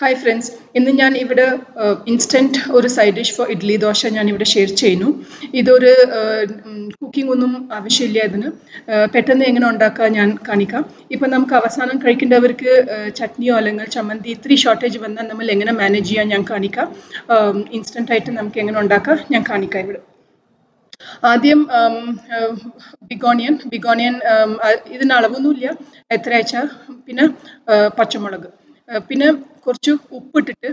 Hi friends, ഇന്ന് ഞാൻ ഇവിടെ ഇൻസ്റ്റൻറ്റ് ഒരു side dish for idli dosa ഞാൻ ഇവിടെ ഷെയർ ചെയ്യുന്നു. ഇതൊരു കുക്കിംഗ് ഒന്നും ആവശ്യമില്ല ഇതിന്. പെട്ടെന്ന് എങ്ങനെ ഉണ്ടാക്കുക ഞാൻ കാണിക്കാം. ഇപ്പം നമുക്ക് അവസാനം കഴിക്കേണ്ടവർക്ക് ചട്നിയോ അല്ലെങ്കിൽ ചമ്മന്തി ഇത്തിരി ഷോർട്ടേജ് വന്നാൽ നമ്മൾ എങ്ങനെ മാനേജ് ചെയ്യാൻ ഞാൻ കാണിക്കാം. ഇൻസ്റ്റൻ്റ് ആയിട്ട് നമുക്ക് എങ്ങനെ ഉണ്ടാക്കാം ഞാൻ കാണിക്കാം ഇവിടെ. ആദ്യം ബിഗ് ഓണിയൻ ഇതിന് അളവൊന്നുമില്ല, എത്ര വെച്ചാൽ. പിന്നെ പച്ചമുളക്, പിന്നെ കുറച്ച് ഉപ്പിട്ടിട്ട്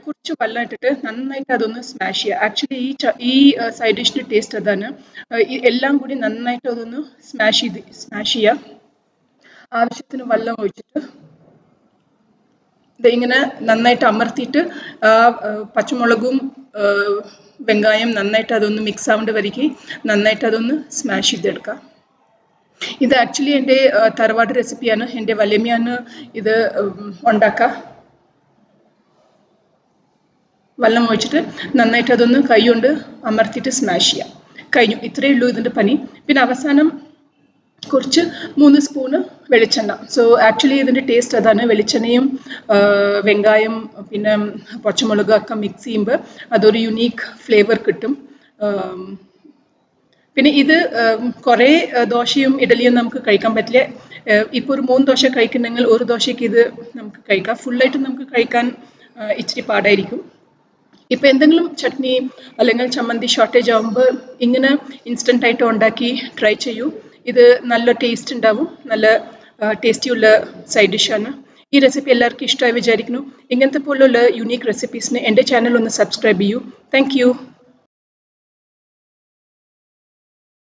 കുറച്ച് വെള്ളം ഇട്ടിട്ട് നന്നായിട്ട് അതൊന്ന് സ്മാഷ് ചെയ്യുക. ആക്ച്വലി ഈ സൈഡ് ഡിഷിൻ്റെ ടേസ്റ്റ് അതാണ്. എല്ലാം കൂടി നന്നായിട്ട് അതൊന്ന് സ്മാഷ് ചെയ്യുക. ആവശ്യത്തിന് വെള്ളം ഒഴിച്ചിട്ട് ഇങ്ങനെ നന്നായിട്ട് അമർത്തിയിട്ട് പച്ചമുളകും വെങ്കായം നന്നായിട്ട് അതൊന്ന് മിക്സ് ആവേണ്ട വരികയും നന്നായിട്ട് അതൊന്ന് സ്മാഷ് ചെയ്തെടുക്കുക. ഇത് ആക്ച്വലി എൻ്റെ തറവാട് റെസിപ്പിയാണ്. എൻ്റെ വല്യമ്മയാണ് ഇത് ഉണ്ടാക്കുക. വെള്ളം ഒഴിച്ചിട്ട് നന്നായിട്ട് അതൊന്ന് കൈ കൊണ്ട് അമർത്തിയിട്ട് സ്മാഷ് ചെയ്യാം. കഴിഞ്ഞു, ഇത്രയേ ഉള്ളൂ ഇതിൻ്റെ പണി. പിന്നെ അവസാനം കുറച്ച് 3 സ്പൂണ് വെളിച്ചെണ്ണ. സോ ആക്ച്വലി ഇതിൻ്റെ ടേസ്റ്റ് അതാണ്. വെളിച്ചെണ്ണയും വെങ്കായം പിന്നെ പച്ചമുളക് ഒക്കെ മിക്സ് ചെയ്യുമ്പോൾ അതൊരു യുണീക്ക് ഫ്ലേവർ കിട്ടും. പിന്നെ ഇത് കുറേ ദോശയും ഇഡലിയും നമുക്ക് കഴിക്കാൻ പറ്റില്ല. ഇപ്പോൾ ഒരു 3 ദോശ കഴിക്കുന്നെങ്കിൽ ഒരു ദോശയ്ക്ക് ഇത് നമുക്ക് കഴിക്കാം. ഫുള്ളായിട്ട് നമുക്ക് കഴിക്കാൻ ഇച്ചിരി പാടായിരിക്കും. ഇപ്പം എന്തെങ്കിലും ചട്നി അല്ലെങ്കിൽ ചമ്മന്തി ഷോർട്ടേജ് ആകുമ്പോൾ ഇങ്ങനെ ഇൻസ്റ്റൻ്റ് ആയിട്ട് ഉണ്ടാക്കി ട്രൈ ചെയ്യൂ. ഇത് നല്ല ടേസ്റ്റ് ഉണ്ടാവും, നല്ല ടേസ്റ്റിയുള്ള സൈഡ് ഡിഷാണ്. ഈ റെസിപ്പി എല്ലാവർക്കും ഇഷ്ടമായി വിചാരിക്കുന്നു. ഇങ്ങനത്തെ പോലുള്ള യുണീക്ക് റെസിപ്പീസിന് എൻ്റെ ചാനൽ ഒന്ന് സബ്സ്ക്രൈബ് ചെയ്യൂ. Thank you.